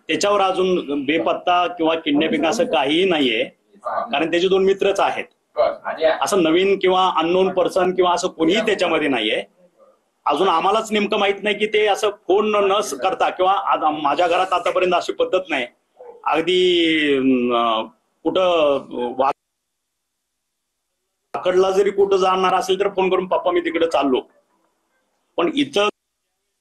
त्याच्यावर अजून बेपत्ता किंवा किडनॅपिंग असं काहीही नाहीये, कारण त्याचे दोन मित्रच आहेत. असं नवीन किंवा अननोन पर्सन किंवा असं कोणीही त्याच्यामध्ये नाहीये. अजून आम्हालाच नेमकं माहित नाही की ते असं फोन न करता किंवा माझ्या घरात आतापर्यंत अशी पद्धत नाही. अगदी कुठं वाकडला जरी कुठं जाणार असेल तर फोन करून पप्पा मी तिकडे चाललो. पण इथं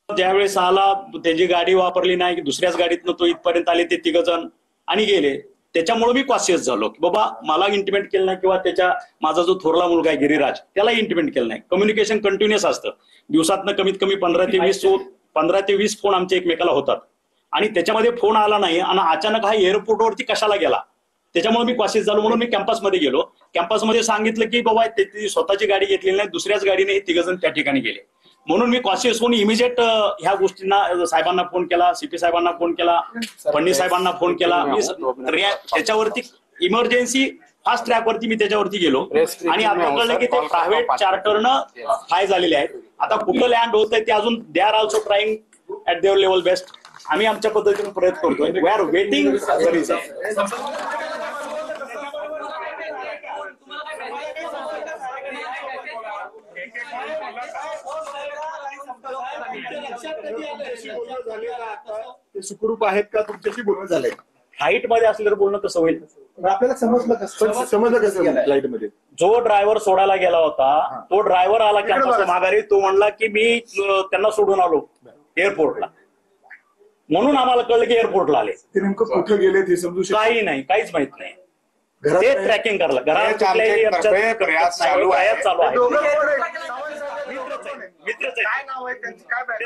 ज्यावेळेस आला त्याची गाडी वापरली नाही की दुसऱ्याच गाडीतनं तो इथपर्यंत आले ते 3 जण आणि गेले. त्याच्यामुळे मी कॉशियस झालो की बाबा मला इंटिमेट केलं नाही किंवा माझा जो थोरला मुलगा आहे गिरिराज त्याला इंटिमेट केलं नाही. कम्युनिकेशन कंटिन्युअस असतं. दिवसातनं कमीत कमी 15 ते 20 फोन आमच्या एकमेकाला होतात आणि त्याच्यामध्ये फोन आला नाही आणि अचानक हा एअरपोर्टवरती कशाला गेला त्याच्यामुळे मी कॉशियस झालो. म्हणून मी कॅम्पसमध्ये गेलो. कॅम्पसमध्ये सांगितलं की बाबा त्यांची स्वतःची गाडी घेतलेली नाही, दुसऱ्याच गाडीने हे 3 जण त्या ठिकाणी गेले. म्हणून मी कॉशियस होऊन इमिजिएट ह्या गोष्टींना साहेबांना फोन केला, सीपी साहेबांना फोन केला, फडणवीस साहेबांना फोन केला. त्याच्यावरती इमर्जन्सी फास्ट ट्रॅकवरती मी त्याच्यावरती गेलो आणि आता कळलं की ते प्रायव्हेट चार्टरनं फ्लाय झालेले आहेत. आता कुठं लँड होत आहे ते अजून they are also trying at their level best. आम्ही आमच्या पद्धतीने प्रयत्न करतोय. We are waiting the result. सुखरूप आहेत का तुमच्याशी बोलणं झालंय? फ्लाईट मध्ये असल्यावर बोलणं कसं होईल? आपल्याला समजलं कसं फ्लाईट मध्ये जो ड्रायव्हर सोडायला गेला होता तो ड्रायव्हर आला कॅम्पस माघारी. तो म्हणला की मी त्यांना सोडून आलो एअरपोर्टला. म्हणून आम्हाला कळलं की एअरपोर्टला आले. ते नेमकं कुठे गेले ते समजू शकतो काही नाही, काहीच माहित नाही. ते ट्रॅकिंग करलं. घरात चालू आहे. मित्रच आहे.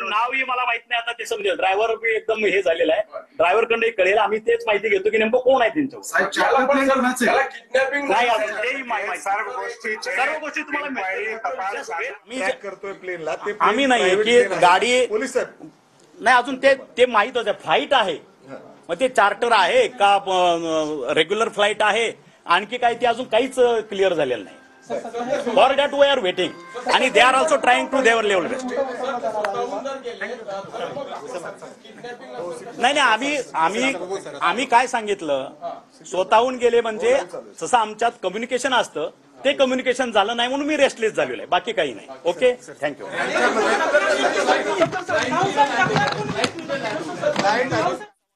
नावही मला माहित नाही. आता ते समजेल. ड्रायव्हर एकदम हे झालेला आहे. ड्रायव्हर कडे कळेल. आम्ही तेच माहिती घेतो की नेमकं कोण आहे त्यांच्यावर. नाही सर्व गोष्टी तुम्हाला करतोय प्लेनला आम्ही नाही की गाडी पोलीस नाही अजून ते माहित होतं. फ्लाईट आहे मग ते चार्टर आहे का रेग्युलर फ्लाईट आहे आणखी काही ते अजून काहीच क्लिअर झालेलं नाही. For that we are waiting आणि they are also trying to their level best. नाही आम्ही काय सांगितलं स्वतःहून गेले म्हणजे जसं आमच्यात कम्युनिकेशन असतं ते कम्युनिकेशन झालं नाही म्हणून मी रेस्टलेस झालेलो आहे. बाकी काही नाही. Okay thank you.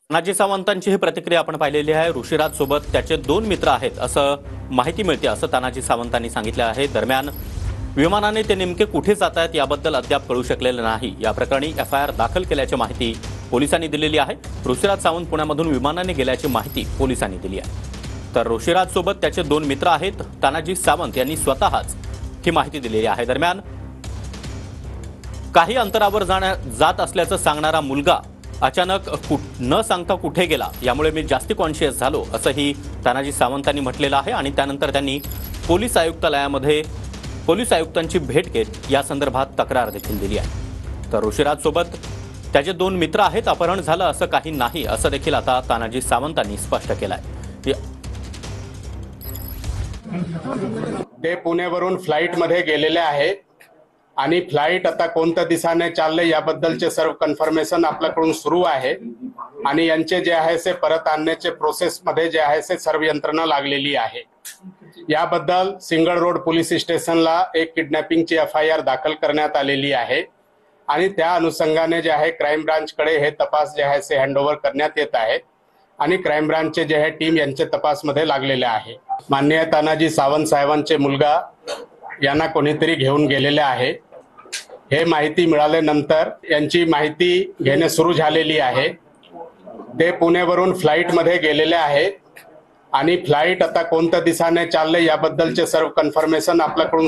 तानाजी सावंतांची ही प्रतिक्रिया आपण पाहिलेली आहे. ऋषीराज सोबत त्याचे 2 मित्र आहेत असं माहिती मिळते असं तानाजी सावंतांनी सांगितलं आहे. दरम्यान विमानाने ते नेमके कुठे जात आहेत याबद्दल अद्याप कळू शकलेलं नाही. या प्रकरणी FIR दाखल केल्याची माहिती पोलिसांनी दिलेली आहे. ऋषीराज सावंत पुण्यामधून विमानाने गेल्याची माहिती पोलिसांनी दिली आहे. तर ऋषीराज सोबत त्याचे 2 मित्र आहेत. तानाजी सावंत यांनी स्वतःच ही माहिती दिलेली आहे. दरम्यान काही अंतरावर जात असल्याचं सांगणारा मुलगा अचानक न सांगता कुठे गेला यामुळे मी जास्ती कॉन्शियस झालो असंही तानाजी सावंतांनी म्हटलेलं आहे. आणि त्यानंतर त्यांनी पोलीस आयुक्तालयामध्ये पोलीस आयुक्तांची भेट घेत या संदर्भात तक्रार देखील दिली आहे. तर ऋषीराज सोबत त्याचे 2 मित्र आहेत. अपहरण झालं असं काही नाही असं देखील आता तानाजी सावंतांनी स्पष्ट केलं आहे. ते पुण्यावरून फ्लाईटमध्ये गेलेले आहेत आणि फ्लाईट आता कोणत्या दिशेने चालले याबद्दलचे सर्व कन्फर्मेशन आपल्याकडून सुरू आहे आणि यांचे जे आहे ते परत आणण्याचे प्रोसेसमध्ये जे आहे ते सर्व यंत्रणा लागलेली आहे. याबद्दल सिंगल रोड पोलीस स्टेशनला एक किडनॅपिंगची FIR दाखल करण्यात आलेली आहे आणि त्या अनुषंगाने जे आहे क्राईम ब्रांचकडे हे तपास जे आहे ते हँडओव्हर करण्यात येत आहे आणि क्राईम ब्रांचचे जे आहे टीम यांचे तपासमध्ये लागलेले आहे. माननीय तानाजी सावंत साहेबांचे मुलगा यांना कोणीतरी घेऊन गेलेले आहे. हे माहिती मिळाल्यानंतर यांची माहिती घेणे सुरू झालेली आहे. ते पुण्यावरून फ्लाईटमध्ये गेलेले आहेत आणि फ्लाईट आता कोणत्या दिशेने चालले याबद्दलचे सर्व कन्फर्मेशन आपल्याकडून